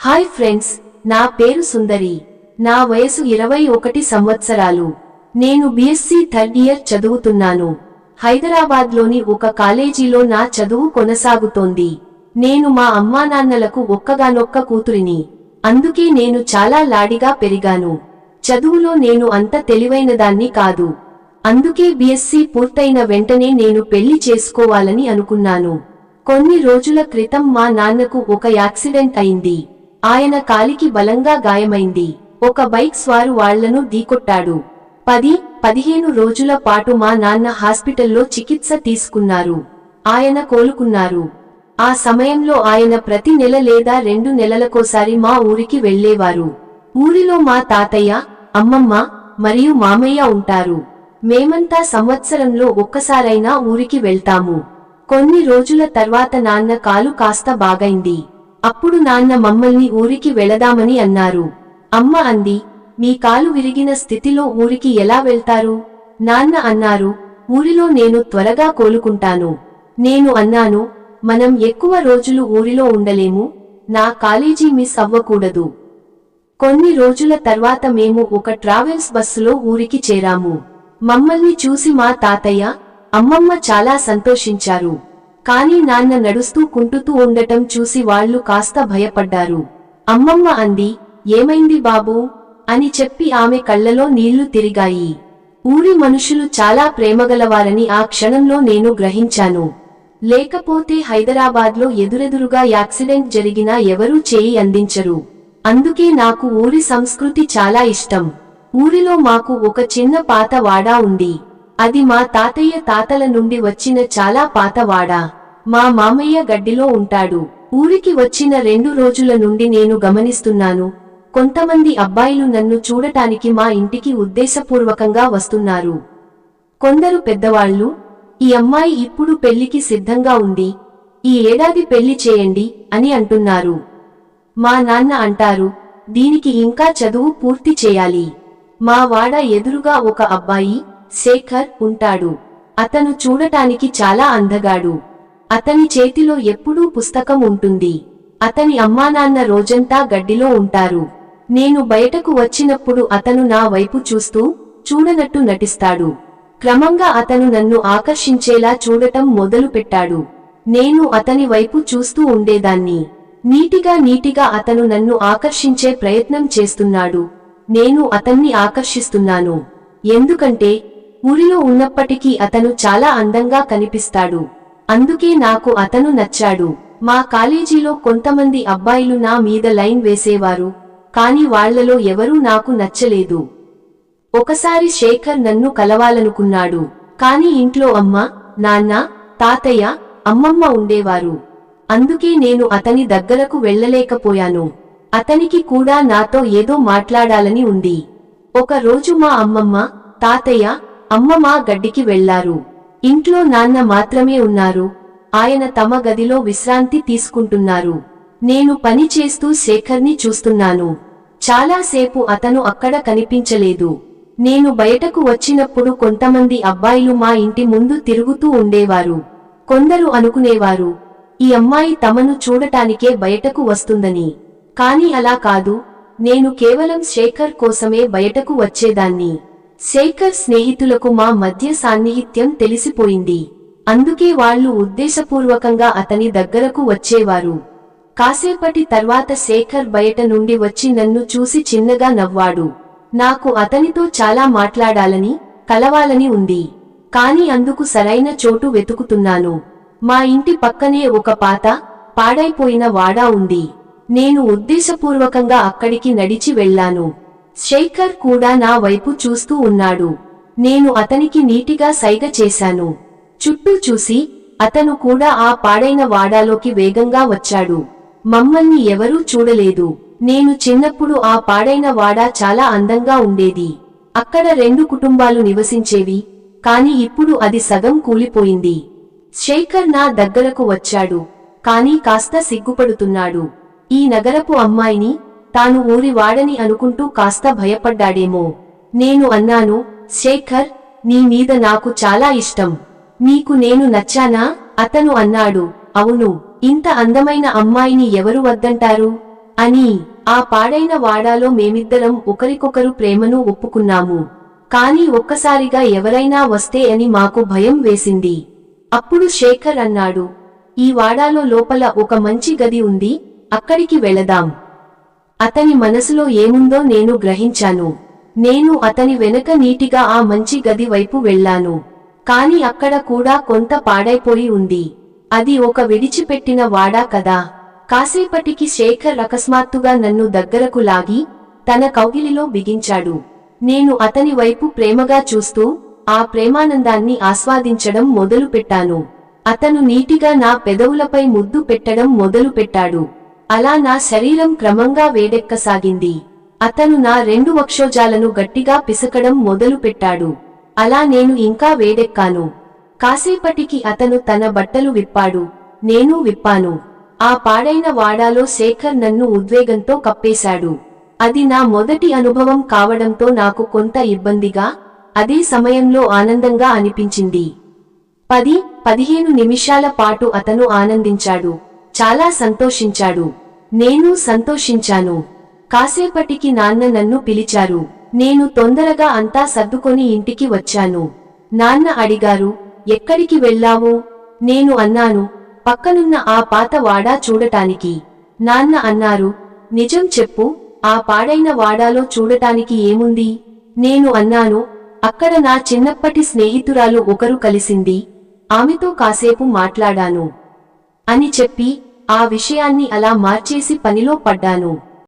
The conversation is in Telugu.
హాయ్ ఫ్రెండ్స్, నా పేరు సుందరి. నా వయసు 21 సంవత్సరాలు. నేను బీఎస్సీ థర్డ్ ఇయర్ చదువుతున్నాను. హైదరాబాద్లోని ఒక కాలేజీలో నా చదువు కొనసాగుతోంది. నేను మా అమ్మానాన్నలకు ఒక్కగానొక్క కూతురిని. అందుకే నేను చాలా లాడిగా పెరిగాను. చదువులో నేను అంత తెలివైనదాన్ని కాదు. అందుకే బీఎస్సీ పూర్తయిన వెంటనే నేను పెళ్లి చేసుకోవాలని అనుకున్నాను. కొన్ని రోజుల క్రితం మా నాన్నకు ఒక యాక్సిడెంట్ అయింది. ఆయన కాలికి బలంగా గాయమైంది. ఒక బైక్ స్వారు వాళ్లను ఢీకొట్టాడు. 10-15 రోజుల పాటు మా నాన్న హాస్పిటల్లో చికిత్స తీసుకున్నారు. ఆయన కోలుకున్నారు. ఆ సమయంలో ఆయన ప్రతి నెల లేదా 2 నెలలకోసారి మా ఊరికి వెళ్లేవారు. ఊరిలో మా తాతయ్య, అమ్మమ్మ మరియు మామయ్య ఉంటారు. మేమంతా సంవత్సరంలో ఒక్కసారైనా ఊరికి వెళ్తాము. కొన్ని రోజుల తర్వాత నాన్న కాలు కాస్త బాగైంది. అప్పుడు నాన్న మమ్మల్ని ఊరికి వెళదామని అన్నారు. అమ్మ అంది, మీ కాలు విరిగిన స్థితిలో ఊరికి ఎలా వెళ్తారు? నాన్న అన్నారు, ఊరిలో నేను త్వరగా కోలుకుంటాను. నేను అన్నాను, మనం ఎక్కువ రోజులు ఊరిలో ఉండలేము, నా కాలేజీ మిస్ అవ్వకూడదు. కొన్ని రోజుల తర్వాత మేము ఒక ట్రావెల్స్ బస్సులో ఊరికి చేరాము. మమ్మల్ని చూసి మా తాతయ్య, అమ్మమ్మ చాలా సంతోషించారు. కానీ నాన్న నడుస్తూ కుంటుతూ ఉండటం చూసి వాళ్లు కాస్త భయపడ్డారు. అమ్మమ్మ అంది, ఏమైంది బాబూ అని చెప్పి ఆమె కళ్లలో నీళ్లు తిరిగాయి. ఊరి మనుషులు చాలా ప్రేమగలవారని ఆ క్షణంలో నేను గ్రహించాను. లేకపోతే హైదరాబాద్లో ఎదురెదురుగా యాక్సిడెంట్ జరిగినా ఎవరూ చేయి అందించరు. అందుకే నాకు ఊరి సంస్కృతి చాలా ఇష్టం. ఊరిలో మాకు ఒక చిన్న పాత వాడా ఉంది. అది మా తాతయ్య తాతల నుండి వచ్చిన చాలా పాత వాడ. మా మామయ్య గడ్డిలో ఉంటాడు. ఊరికి వచ్చిన 2 రోజుల నుండి నేను గమనిస్తున్నాను, కొంతమంది అబ్బాయిలు నన్ను చూడటానికి మా ఇంటికి ఉద్దేశపూర్వకంగా వస్తున్నారు. కొందరు పెద్దవాళ్లు, ఈ అమ్మాయి ఇప్పుడు పెళ్లికి సిద్ధంగా ఉంది, ఈ ఏడాది పెళ్లి చేయండి అని అంటున్నారు. మా నాన్న అంటారు, దీనికి ఇంకా చదువు పూర్తి చేయాలి. మా వాడ ఎదురుగా ఒక అబ్బాయి, శేఖర్, ఉంటాడు. అతను చూడటానికి చాలా అందగాడు. అతని చేతిలో ఎప్పుడూ పుస్తకం ఉంటుంది. అతని అమ్మానాన్న రోజంతా గడ్డిలో ఉంటారు. నేను బయటకు వచ్చినప్పుడు అతను నా వైపు చూస్తూ, చూడనట్టు నటిస్తాడు. క్రమంగా అతను నన్ను ఆకర్షించేలా చూడటం మొదలుపెట్టాడు. నేను అతని వైపు చూస్తూ ఉండేదాన్ని. నీటిగా అతను నన్ను ఆకర్షించే ప్రయత్నం చేస్తున్నాడు. నేను అతన్ని ఆకర్షిస్తున్నాను. ఎందుకంటే ఊరిలో ఉన్నప్పటికీ అతను చాలా అందంగా కనిపిస్తాడు. అందుకే నాకు అతను నచ్చాడు. మా కాలేజీలో కొంతమంది అబ్బాయిలు నా మీద లైన్ వేసేవారు, కాని వాళ్లలో ఎవరూ నాకు నచ్చలేదు. ఒకసారి శేఖర్ నన్ను కలవాలనుకున్నాడు. కాని ఇంట్లో అమ్మ, నాన్న, తాతయ్య, అమ్మమ్మ ఉండేవారు. అందుకే నేను అతని దగ్గరకు వెళ్లలేకపోయాను. అతనికి కూడా నాతో ఏదో మాట్లాడాలని ఉంది. ఒక రోజు మా అమ్మమ్మ, తాతయ్య, అమ్మ మా గడ్డికి వెళ్లారు. ఇంట్లో నాన్న మాత్రమే ఉన్నారు. ఆయన తమ గదిలో విశ్రాంతి తీసుకుంటున్నారు. నేను పని చేస్తూ శేఖర్ని చూస్తున్నాను. చాలాసేపు అతను అక్కడ కనిపించలేదు. నేను బయటకు వచ్చినప్పుడు కొంతమంది అబ్బాయిలు మా ఇంటి ముందు తిరుగుతూ ఉండేవారు. కొందరు అనుకునేవారు, ఈ అమ్మాయి తమను చూడటానికే బయటకు వస్తుందని. కాని అలా కాదు, నేను కేవలం శేఖర్ కోసమే బయటకు వచ్చేదాన్ని. శేఖర్ స్నేహితులకు మా మధ్య సాన్నిహిత్యం తెలిసిపోయింది. అందుకే వాళ్లు ఉద్దేశపూర్వకంగా అతని దగ్గరకు వచ్చేవారు. కాసేపటి తర్వాత శేఖర్ బయట నుండి వచ్చి నన్ను చూసి చిన్నగా నవ్వాడు. నాకు అతనితో చాలా మాట్లాడాలని, కలవాలని ఉంది. కాని అందుకు సరైన చోటు వెతుకుతున్నాను. మా ఇంటి పక్కనే ఒక పాడైపోయిన వాడా ఉంది. నేను ఉద్దేశపూర్వకంగా అక్కడికి నడిచి వెళ్లాను. శేఖర్ కూడా నా వైపు చూస్తూ ఉన్నాడు. నేను అతనికి నీటిగా సైగ చేశాను. చుట్టూ చూసి, అతను కూడా ఆ పాడైన వాడాలోకి వేగంగా వచ్చాడు. మమ్మల్ని ఎవరూ చూడలేదు. నేను చిన్నప్పుడు ఆ పాడైన వాడా చాలా అందంగా ఉండేది. అక్కడ 2 కుటుంబాలు నివసించేవి, కాని ఇప్పుడు అది సగం కూలిపోయింది. శేఖర్ నా దగ్గరకు వచ్చాడు, కాని కాస్త సిగ్గుపడుతున్నాడు. ఈ నగరపు అమ్మాయిని, తాను ఊరి వాడని అనుకుంటూ కాస్త భయపడ్డాడేమో. నేను అన్నాను, శేఖర్, నీ మీద నాకు చాలా ఇష్టం. నీకు నేను నచ్చానా? అతను అన్నాడు, అవును. ఇంత అందమైన అమ్మాయిని ఎవరు వద్దంటారు? అని. ఆ పాడైన వాడాలో మేమిద్దరం ఒకరికొకరు ప్రేమను ఒప్పుకున్నాము. కాని ఒక్కసారిగా ఎవరైనా వస్తే అని మాకు భయం వేసింది. అప్పుడు శేఖర్ అన్నాడు, ఈ వాడాలో లోపల ఒక మంచి గది ఉంది, అక్కడికి వెళదాం. అతని మనసులో ఏముందో నేను గ్రహించాను. నేను అతని వెనక నీటిగా ఆ మంచి గది వైపు వెళ్ళాను. కాని అక్కడ కూడా కొంత పాడైపోయి ఉంది. అది ఒక విడిచిపెట్టిన వాడా కదా. కాసేపటికి శేఖర్ అకస్మాత్తుగా నన్ను దగ్గరకు లాగి తన కౌగిలిలో బిగించాడు. నేను అతని వైపు ప్రేమగా చూస్తూ ఆ ప్రేమానందాన్ని ఆస్వాదించడం మొదలుపెట్టాను. అతను నీటిగా నా పెదవులపై ముద్దు పెట్టడం మొదలుపెట్టాడు. అలా నా శరీరం క్రమంగా వేడెక్కసాగింది. అతను నా 2 వక్షోజాలను గట్టిగా పిసకడం మొదలుపెట్టాడు. అలా నేను ఇంకా వేడెక్కాను. కాసేపటికి అతను తన బట్టలు విప్పాడు, నేను విప్పాను. ఆ పాడైన వాడాలో శేఖర్ నన్ను ఉద్వేగంతో కప్పేశాడు. అది నా మొదటి అనుభవం కావడంతో నాకు కొంత ఇబ్బందిగా, అదే సమయంలో ఆనందంగా అనిపించింది. 10-15 నిమిషాల పాటు అతను ఆనందించాడు, చాలా సంతోషించాడు. నేను సంతోషించాను. కాసేపటికి నాన్న నన్ను పిలిచారు. నేను తొందరగా అంతా సర్దుకొని ఇంటికి వచ్చాను. నాన్న అడిగారు, ఎక్కడికి వెళ్ళావు? నేను అన్నాను, పక్కనున్న ఆ పాత వాడా చూడటానికి. నాన్న అన్నారు, నిజం చెప్పు, ఆ పాడైన వాడాలో చూడటానికి ఏముంది? నేను అన్నాను, అక్కడ నా చిన్నప్పటి స్నేహితురాలు ఒకరు కలిసింది, ఆమెతో కాసేపు మాట్లాడాను అని చెప్పి ఆ విషయాన్ని అలా మార్చేసి పనిలో పడ్డాను.